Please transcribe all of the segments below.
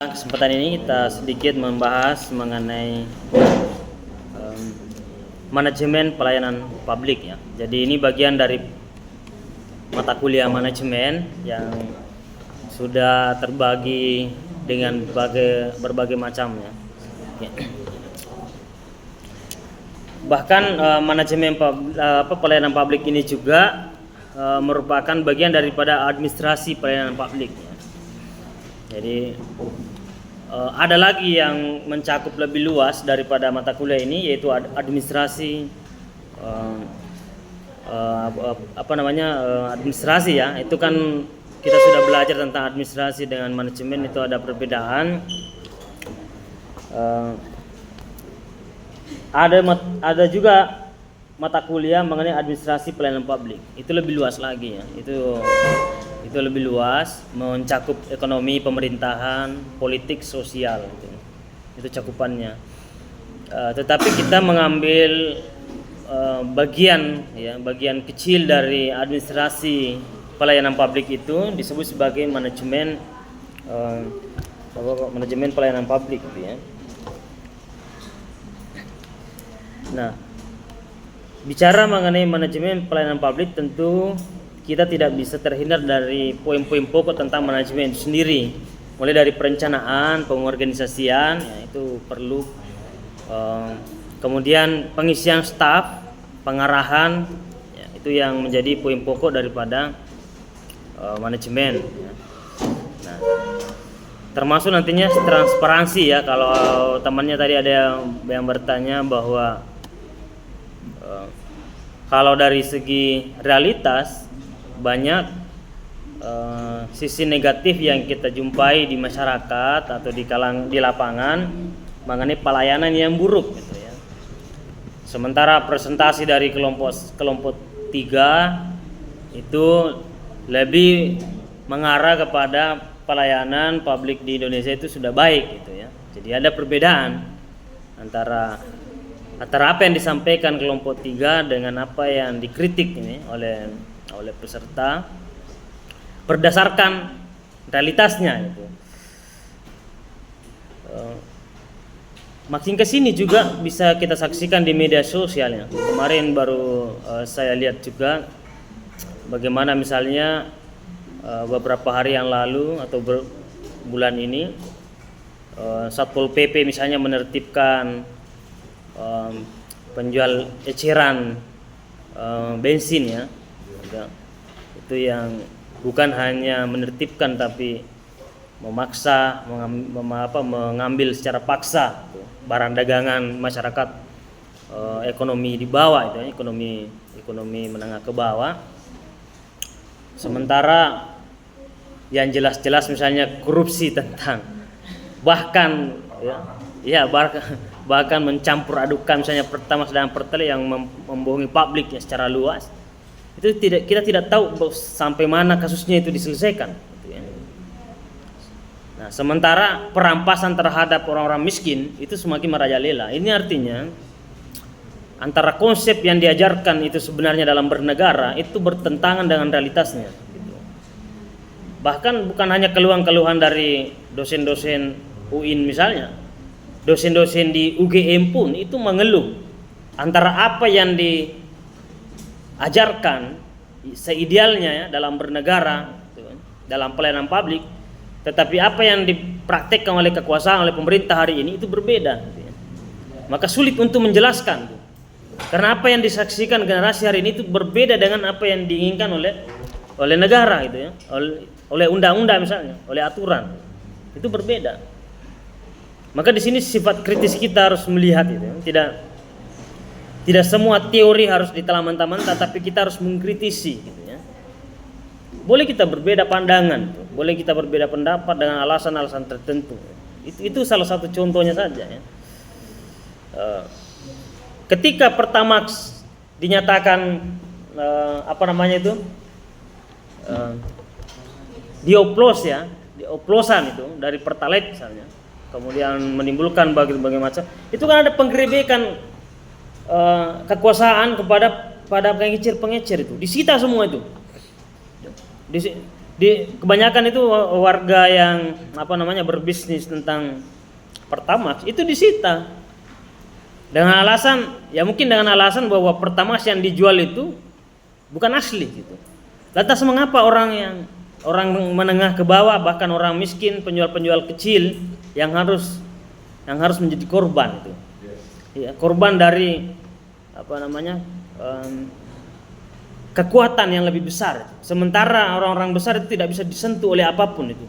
Kesempatan ini kita sedikit membahas mengenai manajemen pelayanan publik ya. Jadi ini bagian dari mata kuliah manajemen yang sudah terbagi dengan berbagai macam ya. Bahkan manajemen pelayanan publik ini juga merupakan bagian daripada administrasi pelayanan publik ya. Jadi ada lagi yang mencakup lebih luas daripada mata kuliah ini, yaitu administrasi administrasi ya. Itu kan kita sudah belajar tentang administrasi dengan manajemen, itu ada perbedaan. Ada juga mata kuliah mengenai administrasi pelayanan publik. Itu lebih luas lagi ya. Itu lebih luas, mencakup ekonomi, pemerintahan, politik, sosial. Itu cakupannya. Tetapi kita mengambil bagian kecil dari administrasi pelayanan publik itu disebut sebagai manajemen pelayanan publik gitu ya. Nah, bicara mengenai manajemen pelayanan publik, tentu kita tidak bisa terhindar dari poin-poin pokok tentang manajemen itu sendiri. Mulai dari perencanaan, pengorganisasian, ya, itu perlu. Kemudian pengisian staf, pengarahan, ya, itu yang menjadi poin pokok daripada manajemen. Ya. Nah, termasuk nantinya transparansi ya. Kalau temannya tadi ada yang bertanya bahwa kalau dari segi realitas banyak sisi negatif yang kita jumpai di masyarakat atau di lapangan mengenai pelayanan yang buruk gitu ya. Sementara presentasi dari kelompok 3 itu lebih mengarah kepada pelayanan publik di Indonesia itu sudah baik gitu ya. Jadi ada perbedaan antara apa yang disampaikan kelompok 3 dengan apa yang dikritik ini oleh peserta berdasarkan realitasnya itu. Makin kesini juga bisa kita saksikan di media sosialnya. Kemarin baru saya lihat juga bagaimana misalnya beberapa hari yang lalu atau bulan ini Satpol PP misalnya menertibkan penjual eceran bensin ya. Itu yang bukan hanya menertibkan tapi memaksa mengambil secara paksa barang dagangan masyarakat ekonomi di bawah itu ekonomi menengah ke bawah. Sementara yang jelas-jelas misalnya korupsi tentang bahkan mencampur adukan misalnya Pertamax dan Pertalite yang membohongi publik ya secara luas. Itu kita tidak tahu sampai mana kasusnya itu diselesaikan gitu ya. Nah, sementara perampasan terhadap orang-orang miskin itu semakin merajalela. Ini artinya antara konsep yang diajarkan itu sebenarnya dalam bernegara itu bertentangan dengan realitasnya gitu. Bahkan bukan hanya keluhan-keluhan dari dosen-dosen UIN misalnya, dosen-dosen di UGM pun itu mengeluh antara apa yang diajarkan seidealnya ya dalam bernegara gitu, dalam pelayanan publik, tetapi apa yang dipraktekkan oleh kekuasaan oleh pemerintah hari ini itu berbeda gitu ya. Maka sulit untuk menjelaskan gitu. Karena apa yang disaksikan generasi hari ini itu berbeda dengan apa yang diinginkan oleh negara gitu ya, oleh undang-undang misalnya, oleh aturan. Itu berbeda. Maka di sini sifat kritis kita harus melihat itu ya. Tidak semua teori harus ditelan mentah-mentah, tapi kita harus mengkritisi gitu ya. Boleh kita berbeda pandangan, boleh kita berbeda pendapat dengan alasan-alasan tertentu. Itu salah satu contohnya saja ya. Ketika Pertamax dinyatakan dioplos ya, dioplosan itu dari Pertalite misalnya, kemudian menimbulkan berbagai macam, itu kan ada penggerebekan kekuasaan kepada pengecer itu, disita semua itu. kebanyakan itu warga yang berbisnis tentang Pertamax itu disita dengan alasan bahwa Pertamax yang dijual itu bukan asli gitu. Lantas mengapa orang menengah ke bawah, bahkan orang miskin, penjual-penjual kecil yang harus menjadi korban itu? Ya, korban dari kekuatan yang lebih besar. Sementara orang-orang besar itu tidak bisa disentuh oleh apapun itu.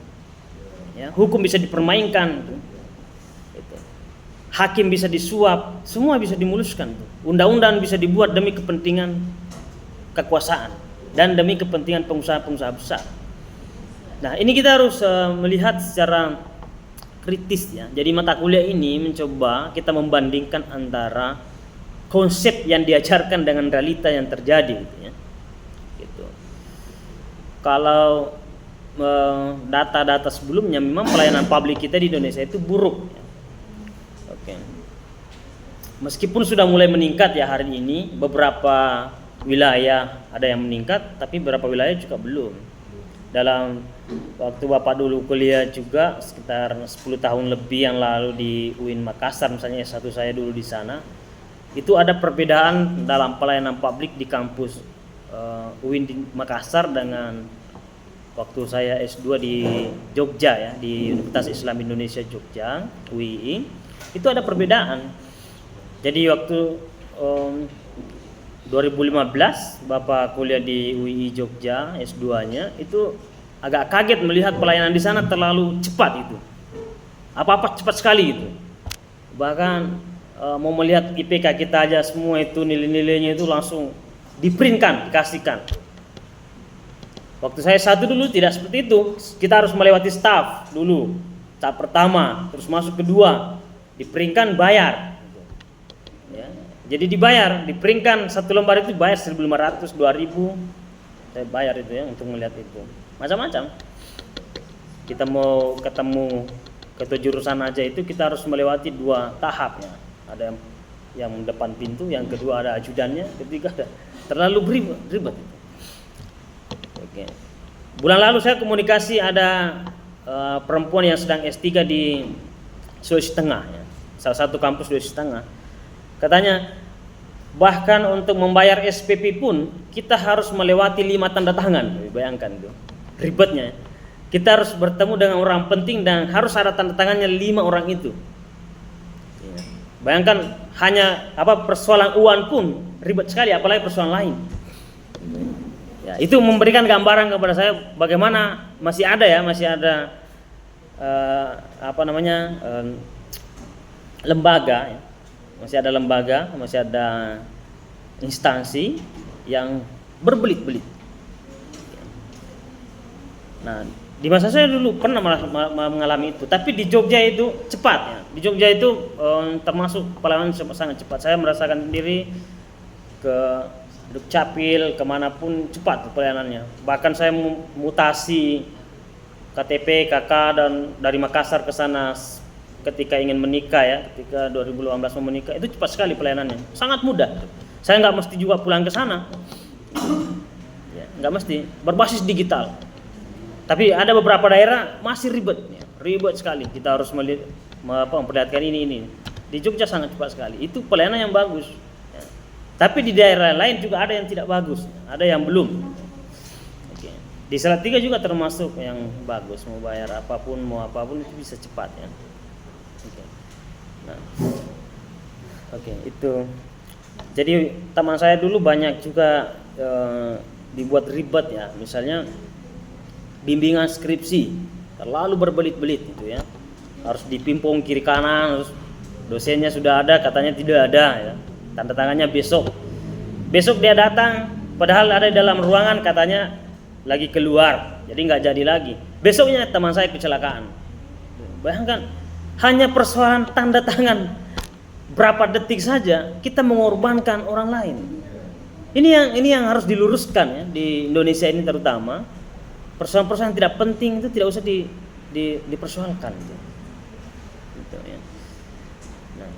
Ya, hukum bisa dipermainkan itu. Hakim bisa disuap, semua bisa dimuluskan itu. Undang-undang bisa dibuat demi kepentingan kekuasaan dan demi kepentingan pengusaha-pengusaha besar. Nah, ini kita harus melihat secara kritis ya. Jadi mata kuliah ini mencoba kita membandingkan antara konsep yang diajarkan dengan realita yang terjadi gitu ya. Gitu. Kalau data-data sebelumnya memang pelayanan publik kita di Indonesia itu buruk ya. Oke. Meskipun sudah mulai meningkat ya hari ini, beberapa wilayah ada yang meningkat, tapi beberapa wilayah juga belum. Dalam waktu Bapak dulu kuliah juga sekitar 10 tahun lebih yang lalu di UIN Makassar misalnya, S1 saya dulu di sana, itu ada perbedaan dalam pelayanan publik di kampus UIN di Makassar dengan waktu saya S2 di Jogja ya, di Universitas Islam Indonesia Jogja, UII, itu ada perbedaan. Jadi waktu 2015 Bapak kuliah di UII Jogja S2-nya, itu agak kaget melihat pelayanan di sana terlalu cepat itu. Apa-apa cepat sekali gitu. Bahkan mau melihat IPK kita aja semua itu nilai-nilainya itu langsung diprintkan, dikasihkan. Waktu saya satu dulu tidak seperti itu. Kita harus melewati staf dulu. Tahap pertama, terus masuk kedua, diprintkan, bayar. Ya. Jadi dibayar, diprintkan satu lembar itu bayar 1.500, 2.000. Saya bayar itu ya untuk melihat itu. Macam-macam. Kita mau ketemu ketua jurusan aja itu kita harus melewati 2 tahap ya. Ada yang depan pintu, yang kedua ada ajudannya, ketiga ada. Terlalu ribet. Oke. Bulan lalu saya komunikasi ada perempuan yang sedang S3 di Sulawesi Tengah ya. Salah satu kampus Sulawesi Tengah. Katanya bahkan untuk membayar SPP pun kita harus melewati 5 tanda tangan. Bayangkan itu. Ribetnya. Kita harus bertemu dengan orang penting dan harus ada tanda tangannya 5 orang itu. Bayangkan hanya persoalan uang pun ribet sekali, apalagi persoalan lain. Ya, itu memberikan gambaran kepada saya bagaimana masih ada lembaga, ya. masih ada instansi yang berbelit-belit. Nah, di masa saya dulu pernah mengalami itu, tapi di Jogja itu cepat ya. Di Jogja itu termasuk pelayanan sangat cepat. Saya merasakan sendiri ke Dukcapil kemanapun cepat pelayanannya. Bahkan saya mutasi KTP, KK dan dari Makassar ke sana ketika ingin menikah ya, ketika 2018 mau menikah, itu cepat sekali pelayanannya, sangat mudah. Saya nggak mesti juga pulang ke sana, ya, nggak mesti, berbasis digital. Tapi ada beberapa daerah masih ribet sekali. Kita harus memperlihatkan ini. Di Jogja sangat cepat sekali. Itu pelayanan yang bagus. Ya. Tapi di daerah lain juga ada yang tidak bagus, ada yang belum. Oke. Di Salatiga juga termasuk yang bagus. Mau bayar apapun itu bisa cepat ya. Oke. Nah, oke itu. Jadi teman saya dulu banyak juga dibuat ribet ya. Misalnya bimbingan skripsi terlalu berbelit-belit gitu ya, harus dipimpung kiri kanan, terus dosennya sudah ada katanya tidak ada ya, tanda tangannya besok dia datang padahal ada di dalam ruangan katanya lagi keluar, jadi nggak jadi lagi. Besoknya teman saya kecelakaan. Bayangkan hanya persoalan tanda tangan berapa detik saja kita mengorbankan orang lain. Ini yang harus diluruskan ya di Indonesia ini terutama. Persoalan-persoalan yang tidak penting itu tidak usah dipersoalkan gitu. Gitu, ya. Nah,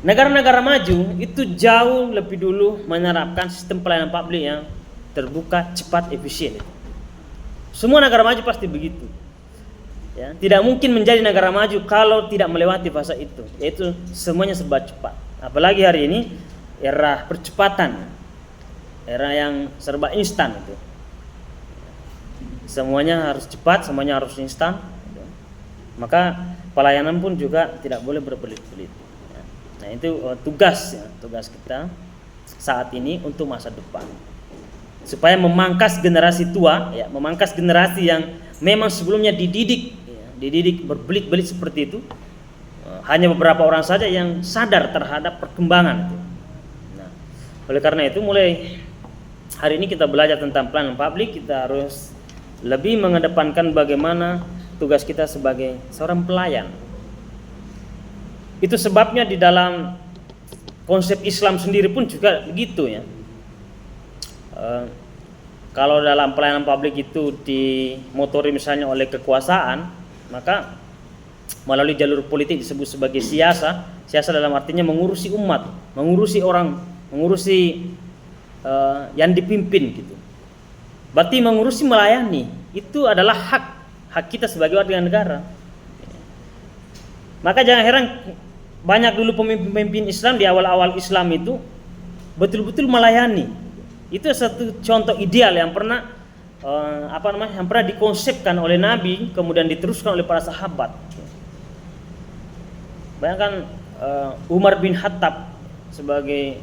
negara-negara maju itu jauh lebih dulu menerapkan sistem pelayanan publik yang terbuka, cepat, efisien. Semua negara maju pasti begitu. Ya, tidak mungkin menjadi negara maju kalau tidak melewati fase itu, yaitu semuanya serba cepat. Apalagi hari ini era percepatan, era yang serba instan itu. Semuanya harus cepat, semuanya harus instan. Maka pelayanan pun juga tidak boleh berbelit-belit. Nah itu tugas kita saat ini untuk masa depan, supaya memangkas generasi tua, ya, memangkas generasi yang memang sebelumnya dididik berbelit-belit seperti itu. Hanya beberapa orang saja yang sadar terhadap perkembangan itu. Nah, oleh karena itu mulai hari ini kita belajar tentang pelayanan publik, kita harus lebih mengedepankan bagaimana tugas kita sebagai seorang pelayan. Itu sebabnya di dalam konsep Islam sendiri pun juga begitu ya. Kalau dalam pelayanan publik itu dimotori misalnya oleh kekuasaan, maka melalui jalur politik disebut sebagai siasa. Siasa dalam artinya mengurusi umat, mengurusi orang, mengurusi yang dipimpin gitu. Berarti mengurusi, melayani, itu adalah hak kita sebagai warga negara. Maka jangan heran banyak dulu pemimpin Islam di awal-awal Islam itu betul-betul melayani. Itu satu contoh ideal yang pernah yang pernah dikonsepkan oleh Nabi, kemudian diteruskan oleh para sahabat. Bayangkan Umar bin Khattab sebagai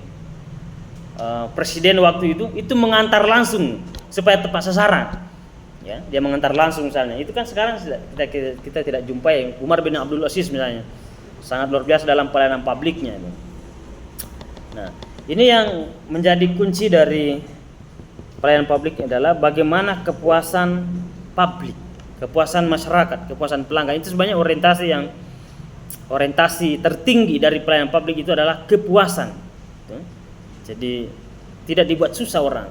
presiden waktu itu mengantar langsung supaya tepat sasaran. Ya, dia mengantar langsung misalnya. Itu kan sekarang kita tidak jumpai. Umar bin Abdul Aziz misalnya, sangat luar biasa dalam pelayanan publiknya. Nah, ini yang menjadi kunci dari pelayanan publik adalah bagaimana kepuasan publik, kepuasan masyarakat, kepuasan pelanggan. Itu sebenarnya orientasi tertinggi dari pelayanan publik itu adalah kepuasan. Jadi tidak dibuat susah orang.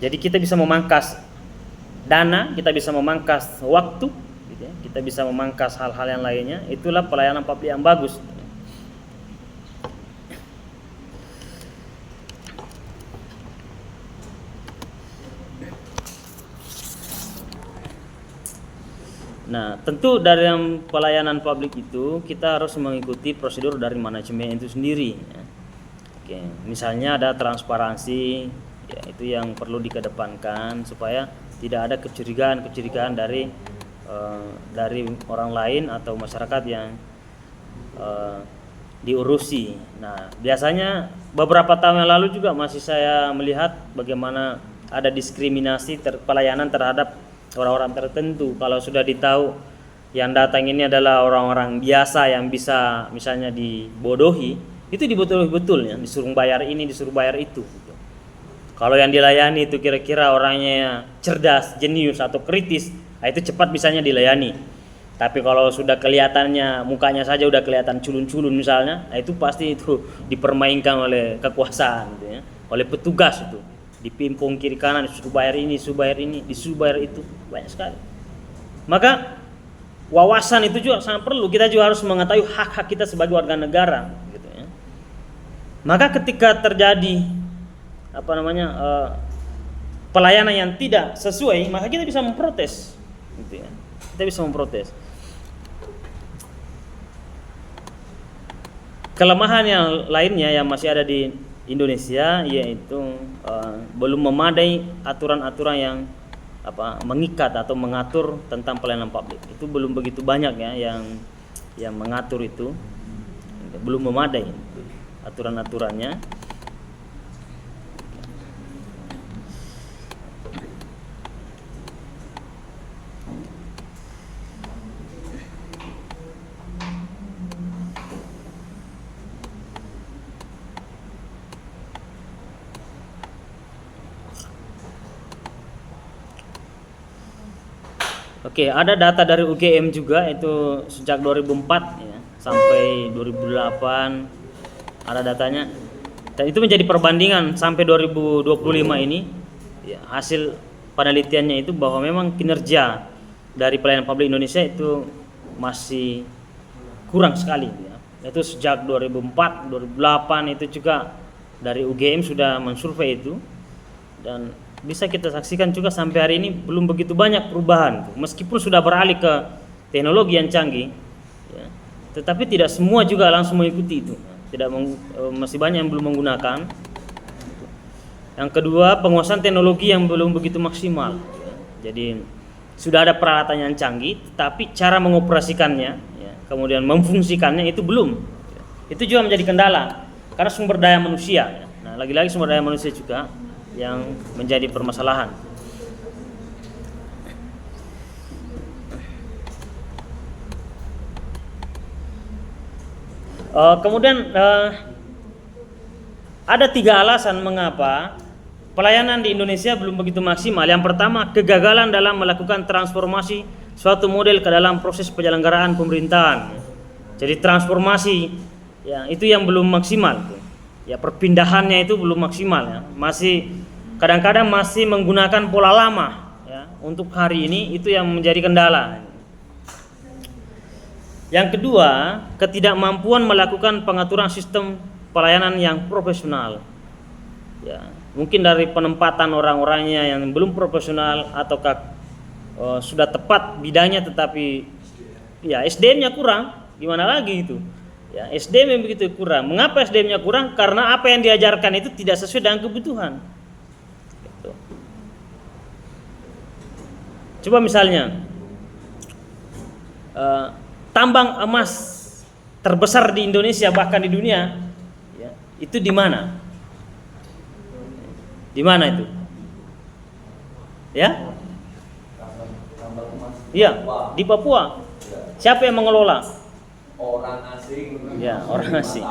Jadi kita bisa memangkas dana, kita bisa memangkas waktu, kita bisa memangkas hal-hal yang lainnya. Itulah pelayanan publik yang bagus. Nah, tentu dari pelayanan publik itu kita harus mengikuti prosedur dari manajemen itu sendiri. Ya. Oke, misalnya ada transparansi, ya, itu yang perlu dikedepankan supaya tidak ada kecurigaan dari orang lain atau masyarakat yang diurusi. Nah, biasanya beberapa tahun yang lalu juga masih saya melihat bagaimana ada diskriminasi pelayanan terhadap orang-orang tertentu. Kalau sudah ditahu yang datang ini adalah orang-orang biasa yang bisa misalnya dibodohi, itu dibodohi betul ya, disuruh bayar ini, disuruh bayar itu. Kalau yang dilayani itu kira-kira orangnya cerdas, jenius atau kritis, nah itu cepat bisanya dilayani. Tapi kalau sudah kelihatannya mukanya saja udah kelihatan culun-culun misalnya, nah itu pasti itu dipermainkan oleh kekuasaan gitu ya, oleh petugas itu. Dipimpung kiri kanan, disuruh bayar ini, disuruh bayar ini, disuruh bayar itu, banyak sekali. Maka wawasan itu juga sangat perlu. Kita juga harus mengetahui hak-hak kita sebagai warga negara, gitu ya. Maka ketika terjadi pelayanan yang tidak sesuai, maka kita bisa memprotes, gitu ya. Kita bisa memprotes. Kelemahan yang lainnya yang masih ada di Indonesia yaitu belum memadai aturan-aturan yang mengikat atau mengatur tentang pelayanan publik. Itu belum begitu banyak ya yang mengatur itu, belum memadai aturan-aturannya. Oke, ada data dari UGM juga, itu sejak 2004 ya, sampai 2008 ada datanya. Dan itu menjadi perbandingan sampai 2025 ini ya, hasil penelitiannya itu bahwa memang kinerja dari pelayanan publik Indonesia itu masih kurang sekali ya. Itu sejak 2004, 2008 itu juga dari UGM sudah mensurvei itu, dan bisa kita saksikan juga sampai hari ini belum begitu banyak perubahan, meskipun sudah beralih ke teknologi yang canggih, ya, tetapi tidak semua juga langsung mengikuti itu. Masih banyak yang belum menggunakan. Yang kedua, penguasaan teknologi yang belum begitu maksimal. Jadi sudah ada peralatan yang canggih, tapi cara mengoperasikannya, ya, kemudian memfungsikannya itu belum. Itu juga menjadi kendala karena sumber daya manusia. Ya. Nah, lagi-lagi sumber daya manusia juga yang menjadi permasalahan. Kemudian ada 3 alasan mengapa pelayanan di Indonesia belum begitu maksimal. Yang pertama, kegagalan dalam melakukan transformasi suatu model ke dalam proses penyelenggaraan pemerintahan. Jadi transformasi, ya, itu yang belum maksimal. Ya, perpindahannya itu belum maksimal, ya. Masih kadang-kadang masih menggunakan pola lama, ya. Untuk hari ini itu yang menjadi kendala. Yang kedua, ketidakmampuan melakukan pengaturan sistem pelayanan yang profesional. Ya, mungkin dari penempatan orang-orangnya yang belum profesional ataukah sudah tepat bidangnya tetapi ya SDM-nya kurang. Gimana lagi itu? Ya, SDM yang begitu kurang. Mengapa SDM-nya kurang? Karena apa yang diajarkan itu tidak sesuai dengan kebutuhan. Gitu. Coba misalnya tambang emas terbesar di Indonesia bahkan di dunia, ya, itu di mana? Di mana itu? Ya? Iya, di Papua. Siapa yang mengelola? Orang asing. Ya, orang asing.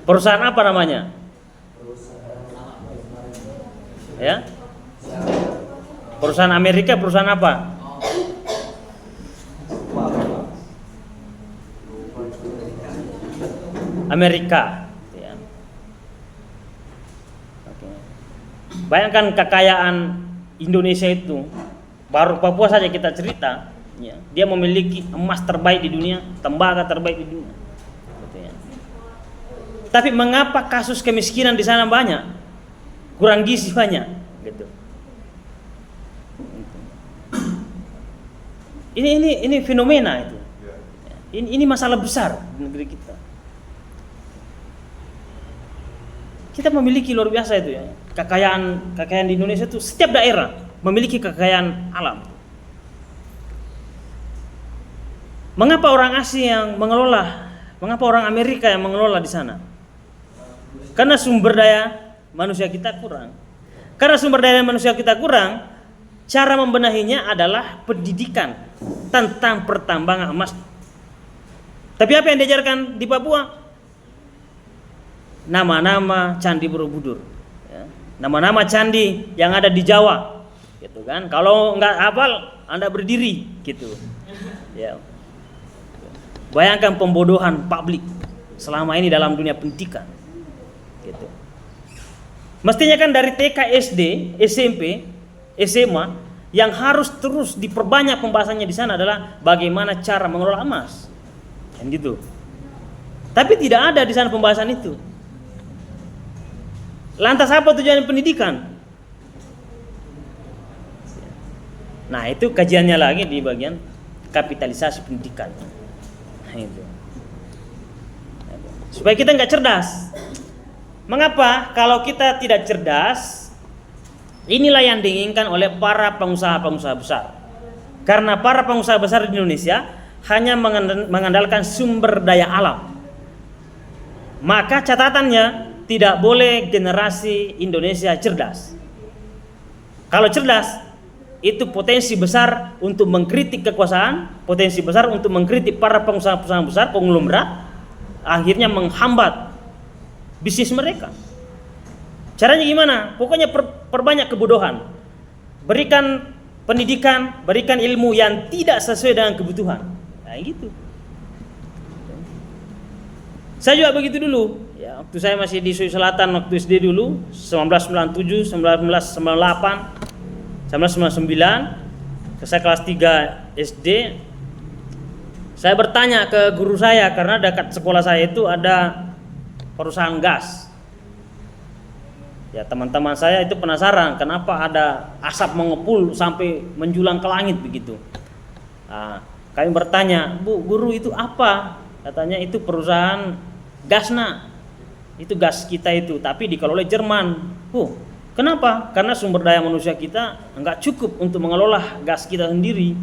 Perusahaan apa namanya? Ya? Perusahaan Amerika, perusahaan apa? Amerika. Ya. Oke. Bayangkan kekayaan Indonesia itu, baru Papua saja kita cerita. Ya, dia memiliki emas terbaik di dunia, tembaga terbaik di dunia. Gitu ya. Tapi mengapa kasus kemiskinan di sana banyak, kurang gizi banyak, gitu. Ini fenomena itu. Ini masalah besar di negeri kita. Kita memiliki luar biasa itu, ya. Kekayaan di Indonesia itu setiap daerah memiliki kekayaan alam. Mengapa orang asing yang mengelola? Mengapa orang Amerika yang mengelola di sana? Karena sumber daya manusia kita kurang. Karena sumber daya manusia kita kurang, cara membenahinya adalah pendidikan tentang pertambangan emas. Tapi apa yang diajarkan di Papua? Nama-nama candi Borobudur, ya. Nama-nama candi yang ada di Jawa, gitu kan? Kalau nggak hafal, Anda berdiri, gitu. Ya. Bayangkan pembodohan publik selama ini dalam dunia pendidikan, gitu. Mestinya kan dari TK, SD, SMP, SMA yang harus terus diperbanyak pembahasannya di sana adalah bagaimana cara mengelola emas, kan gitu. Tapi tidak ada di sana pembahasan itu. Lantas apa tujuan pendidikan? Nah, itu kajiannya lagi di bagian kapitalisasi pendidikan. Nah, itu. Supaya kita nggak cerdas. Mengapa? Kalau kita tidak cerdas, inilah yang diinginkan oleh para pengusaha-pengusaha besar. Karena para pengusaha besar di Indonesia hanya mengandalkan sumber daya alam. Maka catatannya tidak boleh generasi Indonesia cerdas. Kalau cerdas, itu potensi besar untuk mengkritik kekuasaan, potensi besar untuk mengkritik para pengusaha-pengusaha besar, konglomerat, akhirnya menghambat bisnis mereka. Caranya gimana? Pokoknya perbanyak kebodohan. Berikan pendidikan, berikan ilmu yang tidak sesuai dengan kebutuhan. Nah, gitu. Saya juga begitu dulu. Ya, waktu saya masih di Sulawesi Selatan, waktu SD dulu, 1997, 1998, 1999, saya kelas 3 SD. Saya bertanya ke guru saya karena dekat sekolah saya itu ada perusahaan gas. Ya teman-teman saya itu penasaran kenapa ada asap mengepul sampai menjulang ke langit begitu. Nah, kami bertanya, Bu guru itu apa? Katanya itu perusahaan gas nak. Itu gas kita itu, tapi dikelola oleh Jerman. Kenapa? Karena sumber daya manusia kita enggak cukup untuk mengelola gas kita sendiri.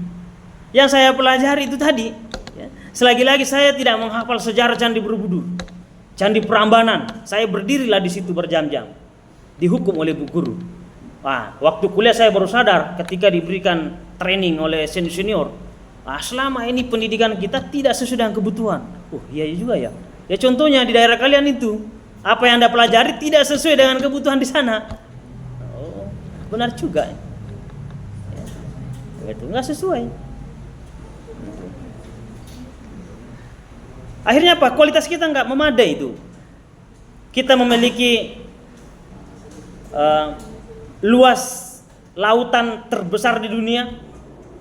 Yang saya pelajari itu tadi, ya, selagi-lagi saya tidak menghafal sejarah Candi Borobudur, Candi Prambanan, saya berdirilah di situ berjam-jam, dihukum oleh bu guru. Waktu kuliah saya baru sadar ketika diberikan training oleh senior. Selama ini pendidikan kita tidak sesuai dengan kebutuhan. Iya juga ya. Ya contohnya di daerah kalian itu, apa yang Anda pelajari tidak sesuai dengan kebutuhan di sana. Benar juga. Ya, itu nggak sesuai. Akhirnya apa? Kualitas kita nggak memadai itu. Kita memiliki luas lautan terbesar di dunia,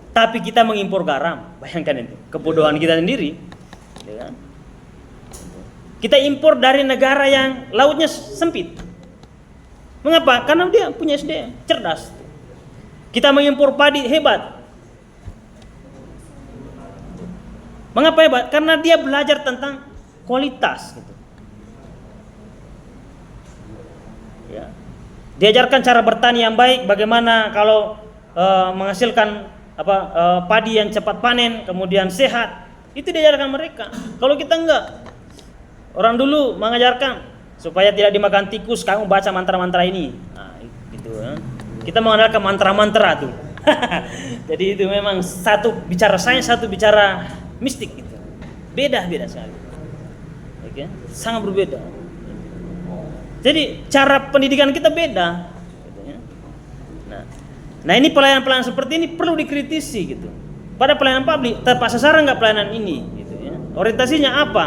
tapi kita mengimpor garam. Bayangkan itu, kebodohan kita sendiri. Ya. Kita impor dari negara yang lautnya sempit. Mengapa? Karena dia punya SDM cerdas. Kita mengimpor padi hebat. Mengapa hebat? Karena dia belajar tentang kualitas. Gitu. Ya. Diajarkan cara bertani yang baik, bagaimana kalau menghasilkan padi yang cepat panen, kemudian sehat. Itu diajarkan mereka. Kalau kita enggak, orang dulu mengajarkan supaya tidak dimakan tikus, kamu baca mantra-mantra ini. Gitu. Kita mengandalkan mantra-mantra tuh. Jadi itu memang satu bicara sains, satu bicara mistik gitu. Beda-beda sekali. Oke, sangat berbeda. Jadi cara pendidikan kita beda. Nah ini pelayanan-pelayanan seperti ini perlu dikritisi gitu. Pada pelayanan publik tepat sasaran nggak pelayanan ini? Gitu ya. Orientasinya apa?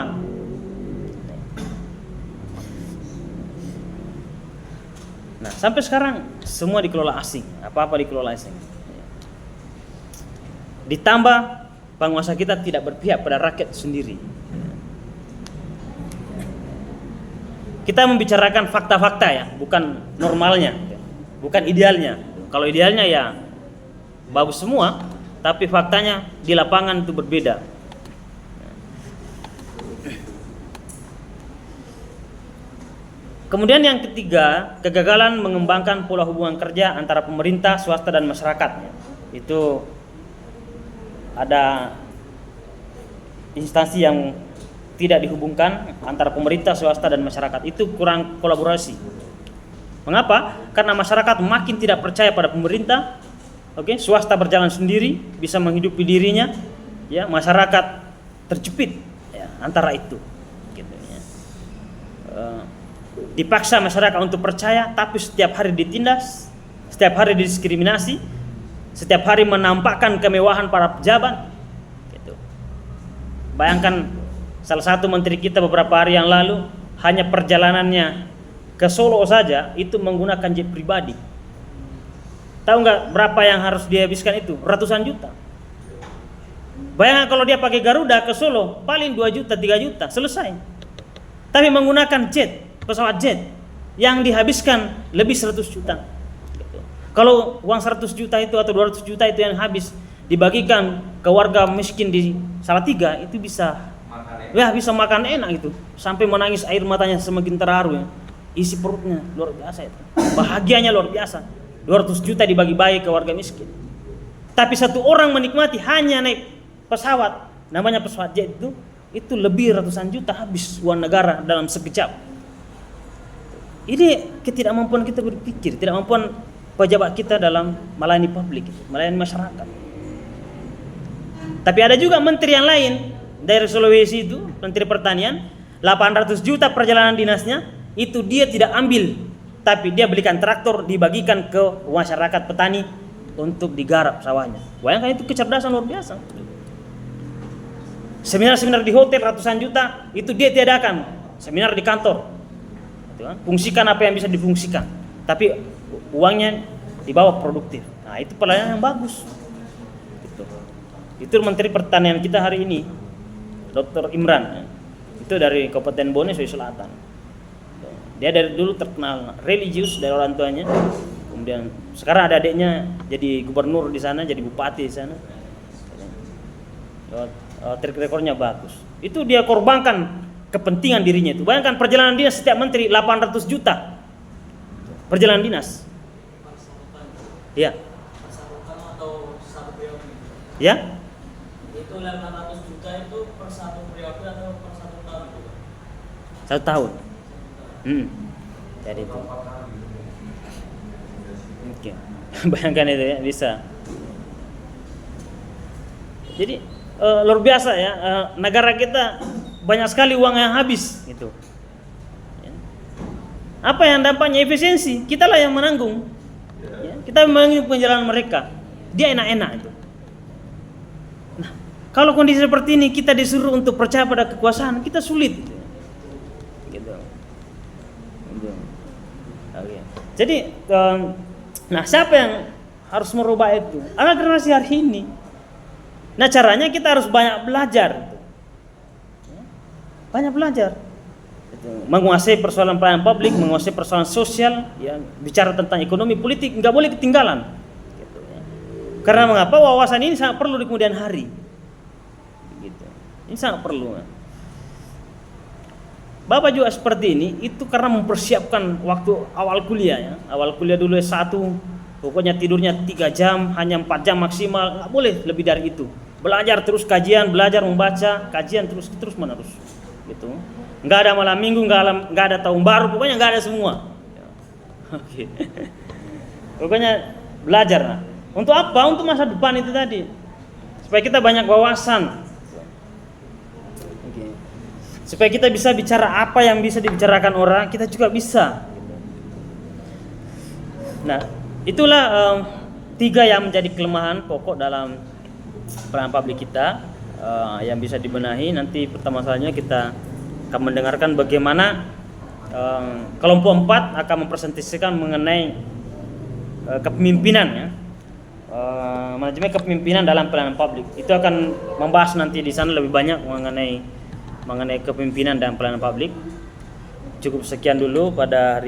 Nah sampai sekarang semua dikelola asing, apa-apa dikelola asing. Ditambah penguasa kita tidak berpihak pada rakyat sendiri. Kita membicarakan fakta-fakta ya, bukan normalnya, bukan idealnya. Kalau idealnya ya bagus semua, tapi faktanya di lapangan itu berbeda. Kemudian yang ketiga, kegagalan mengembangkan pola hubungan kerja antara pemerintah, swasta dan masyarakat. Itu ada instansi yang tidak dihubungkan antara pemerintah, swasta dan masyarakat. Itu kurang kolaborasi. Mengapa? Karena masyarakat makin tidak percaya pada pemerintah. Swasta berjalan sendiri, bisa menghidupi dirinya, ya, masyarakat terjepit ya, antara itu. Gitu, ya. Dipaksa masyarakat untuk percaya, tapi setiap hari ditindas, setiap hari didiskriminasi, setiap hari menampakkan kemewahan para pejabat. Gitu. Bayangkan salah satu menteri kita beberapa hari yang lalu hanya perjalanannya ke Solo saja itu menggunakan jet pribadi. Tahu nggak berapa yang harus dihabiskan itu? Ratusan juta. Bayangkan kalau dia pakai Garuda ke Solo paling 2 juta, 3 juta selesai. Tapi menggunakan jet, pesawat jet yang dihabiskan lebih 100 juta. Kalau uang 100 juta itu atau 200 juta itu yang habis dibagikan ke warga miskin di Salatiga, itu bisa bisa makan enak itu, sampai menangis air matanya semakin terharu ya. Isi perutnya luar biasa itu. Bahagianya luar biasa. 200 juta dibagi-bagi ke warga miskin. Tapi satu orang menikmati hanya naik pesawat, namanya pesawat jet itu lebih ratusan juta habis uang negara dalam sekejap. Ini ketidakmampuan kita berpikir, tidak mampuan pejabat kita dalam melayani publik, melayani masyarakat. Tapi ada juga menteri yang lain dari Sulawesi itu, Menteri Pertanian, 800 juta perjalanan dinasnya itu dia tidak ambil, tapi dia belikan traktor dibagikan ke masyarakat petani untuk digarap sawahnya. Bayangkan itu kecerdasan luar biasa. Seminar-seminar di hotel ratusan juta itu dia tiadakan, seminar di kantor. Fungsikan apa yang bisa difungsikan, tapi uangnya dibawa produktif. Nah itu pelayanan yang bagus. Itu Menteri Pertanian kita hari ini, Dr. Imran, itu dari Kabupaten Bone, Sulawesi Selatan. Dia dari dulu terkenal religius dari orang tuanya. Kemudian sekarang ada adiknya jadi gubernur di sana, jadi bupati di sana. Track recordnya bagus. Itu dia korbankan kepentingan dirinya itu. Bayangkan perjalanan dinas setiap menteri 800 juta. Perjalanan dinas. Ya. Atau satu periode. Ya. Itu 800 juta itu per satu periode atau per satu tahun juga? 1 tahun. Jadi itu. Oke. Bayangkan itu ya, bisa. Jadi luar biasa ya, negara kita banyak sekali uang yang habis gitu. Ya. Apa yang dampaknya efisiensi? Kitalah yang menanggung. Ya, kita menanggung perjalanan mereka. Dia enak-enak itu. Nah, kalau kondisi seperti ini kita disuruh untuk percaya pada kekuasaan, kita sulit. Gitu. Oke. Jadi, nah siapa yang harus merubah itu? Anak generasi hari ini. Nah caranya kita harus banyak belajar, banyak belajar, menguasai persoalan pelayanan publik, menguasai persoalan sosial, ya, bicara tentang ekonomi, politik, nggak boleh ketinggalan. Gitu, ya. Karena mengapa wawasan ini sangat perlu di kemudian hari. Gitu. Ini sangat perlu. Ya. Bapak juga seperti ini, itu karena mempersiapkan waktu awal kuliah. Ya. Awal kuliah dulu S1, pokoknya tidurnya 3 jam, hanya 4 jam maksimal, nggak boleh lebih dari itu. Belajar terus kajian, belajar membaca, kajian terus menerus, gitu. Nggak ada malam minggu, nggak ada tahun baru, pokoknya nggak ada semua. Oke. Pokoknya belajar. Nah. Untuk apa? Untuk masa depan itu tadi, supaya kita banyak wawasan. Oke. Supaya kita bisa bicara apa yang bisa dibicarakan orang, kita juga bisa. Nah, itulah 3 yang menjadi kelemahan pokok dalam pelayanan publik kita yang bisa dibenahi. Nanti pertama salahnya kita akan mendengarkan bagaimana kelompok 4 akan mempresentasikan mengenai kepemimpinan, ya, manajemen kepemimpinan dalam pelayanan publik. Itu akan membahas nanti di sana lebih banyak mengenai kepemimpinan dalam pelayanan publik. Cukup sekian dulu pada hari